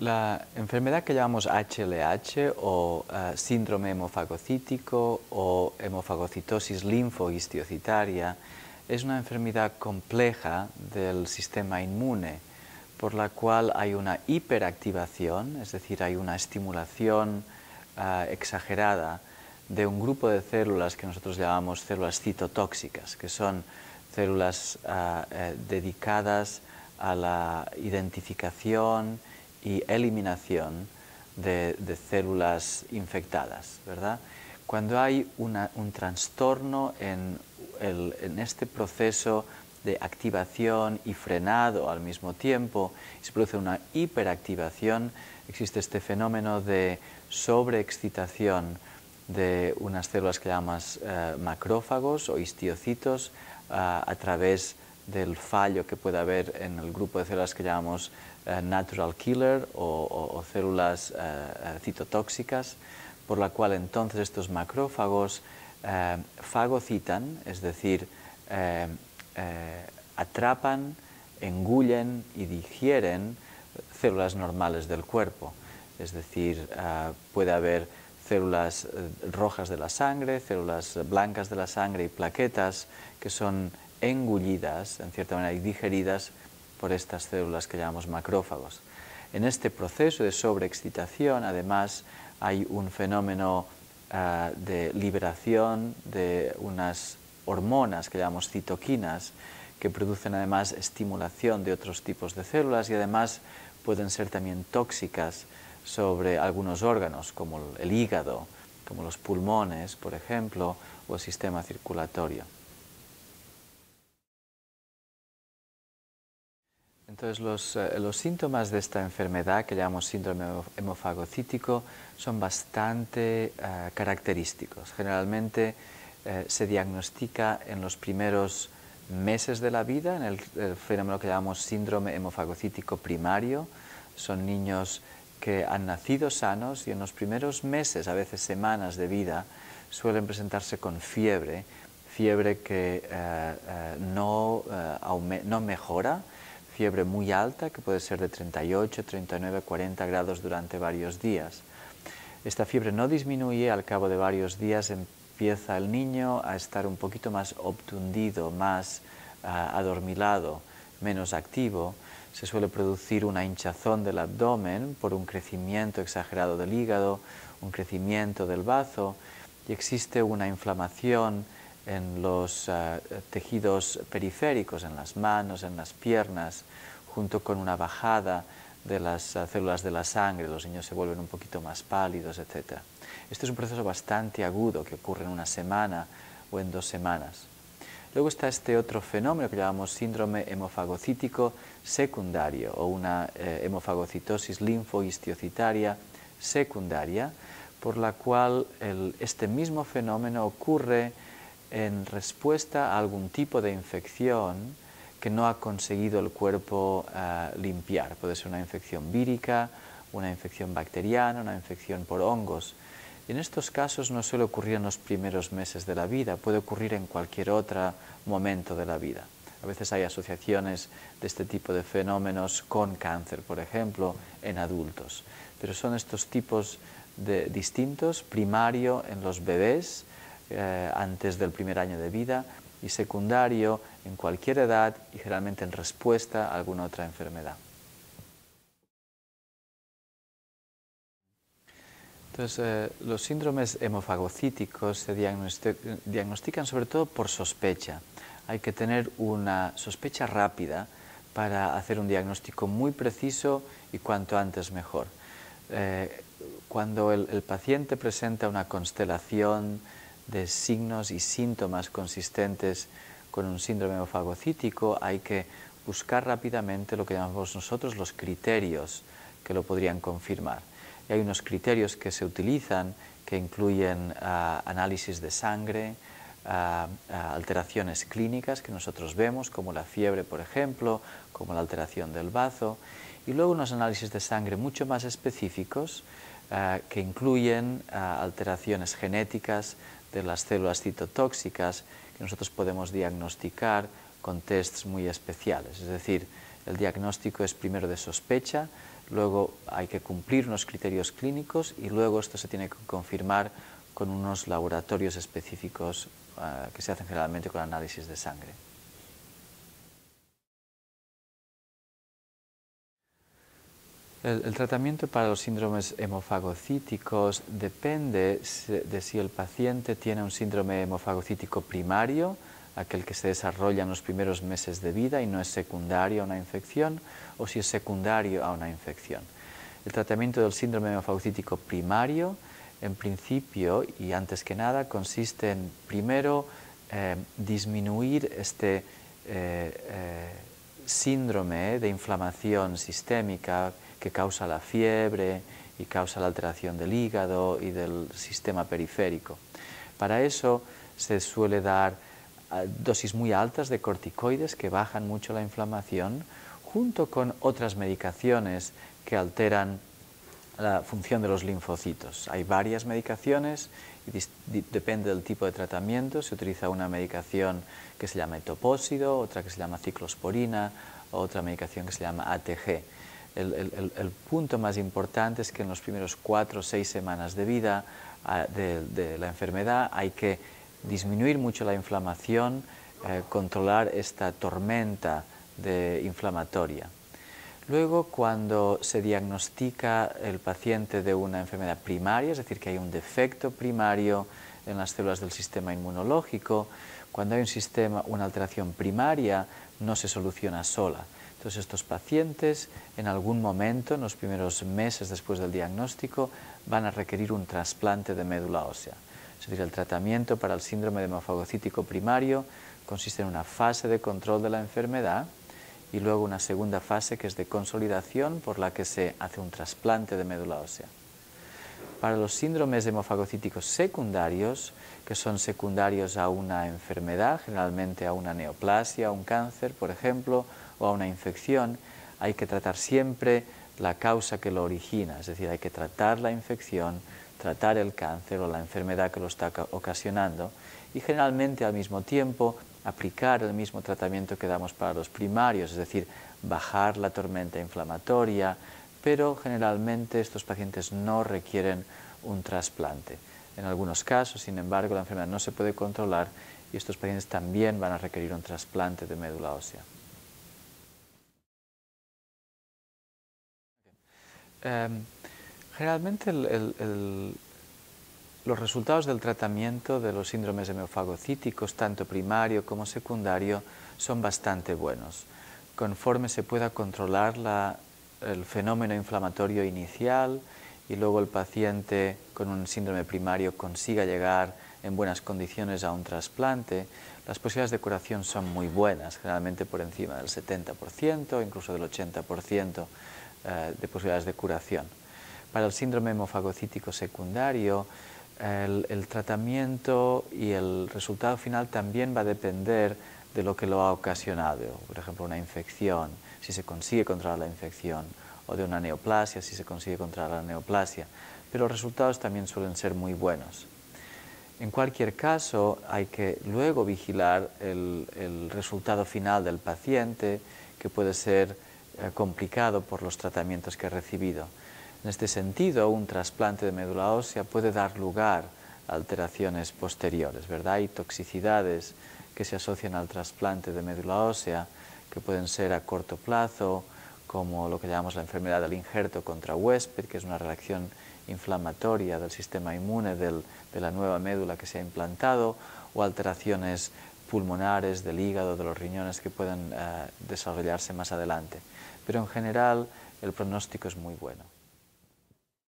La enfermedad que llamamos HLH o síndrome hemofagocítico o hemofagocitosis linfohistiocytaria es una enfermedad compleja del sistema inmune por la cual hay una hiperactivación, es decir, hay una estimulación exagerada de un grupo de células que nosotros llamamos células citotóxicas, que son células dedicadas a la identificación y eliminación de células infectadas, ¿verdad? Cuando hay un trastorno en este proceso de activación y frenado al mismo tiempo, y se produce una hiperactivación, existe este fenómeno de sobreexcitación de unas células que llamamos macrófagos o histiocitos a través del fallo que puede haber en el grupo de células que llamamos natural killer o células citotóxicas, por la cual entonces estos macrófagos fagocitan, es decir, atrapan, engullen y digieren células normales del cuerpo. Es decir, puede haber células rojas de la sangre, células blancas de la sangre y plaquetas que son engullidas, en cierta manera, y digeridas por estas células que llamamos macrófagos. En este proceso de sobreexcitación, además, hay un fenómeno de liberación de unas hormonas que llamamos citoquinas, que producen además estimulación de otros tipos de células y además pueden ser también tóxicas sobre algunos órganos, como el hígado, como los pulmones, por ejemplo, o el sistema circulatorio. Entonces, los síntomas de esta enfermedad, que llamamos síndrome hemofagocítico, son bastante característicos. Generalmente se diagnostica en los primeros meses de la vida, en el fenómeno que llamamos síndrome hemofagocítico primario. Son niños que han nacido sanos y en los primeros meses, a veces semanas de vida, suelen presentarse con fiebre que no mejora, fiebre muy alta, que puede ser de 38, 39, 40 grados durante varios días. Esta fiebre no disminuye, al cabo de varios días empieza el niño a estar un poquito más obtundido, más adormilado, menos activo. Se suele producir una hinchazón del abdomen por un crecimiento exagerado del hígado, un crecimiento del bazo, y existe una inflamación en los tejidos periféricos, en las manos, en las piernas, junto con una bajada de las células de la sangre. Los niños se vuelven un poquito más pálidos, etc. Este es un proceso bastante agudo que ocurre en una semana o en 2 semanas. Luego está este otro fenómeno que llamamos síndrome hemofagocítico secundario o una hemofagocitosis linfohistiocytaria secundaria, por la cual este mismo fenómeno ocurre en respuesta a algún tipo de infección que no ha conseguido el cuerpo limpiar. Puede ser una infección vírica, una infección bacteriana, una infección por hongos. Y en estos casos no suele ocurrir en los primeros meses de la vida, puede ocurrir en cualquier otro momento de la vida. A veces hay asociaciones de este tipo de fenómenos con cáncer, por ejemplo, en adultos. Pero son estos tipos distintos, primario en los bebés, antes del primer año de vida, y secundario en cualquier edad y generalmente en respuesta a alguna otra enfermedad. Entonces, los síndromes hemofagocíticos se diagnostican sobre todo por sospecha. Hay que tener una sospecha rápida para hacer un diagnóstico muy preciso y cuanto antes mejor. Cuando el paciente presenta una constelación de signos y síntomas consistentes con un síndrome hemofagocítico, hay que buscar rápidamente lo que llamamos nosotros los criterios que lo podrían confirmar. Y hay unos criterios que se utilizan que incluyen análisis de sangre, alteraciones clínicas que nosotros vemos, como la fiebre, por ejemplo, como la alteración del bazo, y luego unos análisis de sangre mucho más específicos que incluyen alteraciones genéticas de las células citotóxicas que nosotros podemos diagnosticar con tests muy especiales. Es decir, el diagnóstico es primero de sospecha, luego hay que cumplir unos criterios clínicos y luego esto se tiene que confirmar con unos laboratorios específicos que se hacen generalmente con análisis de sangre. El tratamiento para los síndromes hemofagocíticos depende de si el paciente tiene un síndrome hemofagocítico primario, aquel que se desarrolla en los primeros meses de vida y no es secundario a una infección, o si es secundario a una infección. El tratamiento del síndrome hemofagocítico primario, en principio y antes que nada, consiste en primero disminuir este síndrome de inflamación sistémica que causa la fiebre y causa la alteración del hígado y del sistema periférico. Para eso se suele dar dosis muy altas de corticoides que bajan mucho la inflamación, junto con otras medicaciones que alteran la función de los linfocitos. Hay varias medicaciones y depende del tipo de tratamiento. Se utiliza una medicación que se llama etopósido, otra que se llama ciclosporina, otra medicación que se llama ATG. El punto más importante es que en los primeros 4 o 6 semanas de vida de la enfermedad hay que disminuir mucho la inflamación, controlar esta tormenta inflamatoria. Luego, cuando se diagnostica el paciente de una enfermedad primaria, es decir, que hay un defecto primario en las células del sistema inmunológico, cuando hay una alteración primaria, no se soluciona sola. Entonces, estos pacientes, en algún momento, en los primeros meses después del diagnóstico, van a requerir un trasplante de médula ósea. Es decir, el tratamiento para el síndrome de hemofagocítico primario consiste en una fase de control de la enfermedad y luego una segunda fase que es de consolidación, por la que se hace un trasplante de médula ósea. Para los síndromes hemofagocíticos secundarios, que son secundarios a una enfermedad, generalmente a una neoplasia, a un cáncer, por ejemplo, o a una infección, hay que tratar siempre la causa que lo origina, es decir, hay que tratar la infección, tratar el cáncer o la enfermedad que lo está ocasionando y generalmente al mismo tiempo aplicar el mismo tratamiento que damos para los primarios, es decir, bajar la tormenta inflamatoria, pero generalmente estos pacientes no requieren un trasplante. En algunos casos, sin embargo, la enfermedad no se puede controlar y estos pacientes también van a requerir un trasplante de médula ósea. Generalmente los resultados del tratamiento de los síndromes hemofagocíticos, tanto primario como secundario, son bastante buenos. Conforme se pueda controlar el fenómeno inflamatorio inicial y luego el paciente con un síndrome primario consiga llegar en buenas condiciones a un trasplante, las posibilidades de curación son muy buenas, generalmente por encima del 70%, incluso del 80% de posibilidades de curación. Para el síndrome hemofagocítico secundario, el tratamiento y el resultado final también va a depender de lo que lo ha ocasionado. Por ejemplo, una infección, si se consigue controlar la infección, o de una neoplasia, si se consigue controlar la neoplasia. Pero los resultados también suelen ser muy buenos. En cualquier caso, hay que luego vigilar el resultado final del paciente, que puede ser complicado por los tratamientos que ha recibido. En este sentido, un trasplante de médula ósea puede dar lugar a alteraciones posteriores, ¿verdad? Hay toxicidades que se asocian al trasplante de médula ósea que pueden ser a corto plazo, como lo que llamamos la enfermedad del injerto contra huésped, que es una reacción inflamatoria del sistema inmune de la nueva médula que se ha implantado, o alteraciones pulmonares del hígado, de los riñones, que pueden desarrollarse más adelante. Pero en general el pronóstico es muy bueno.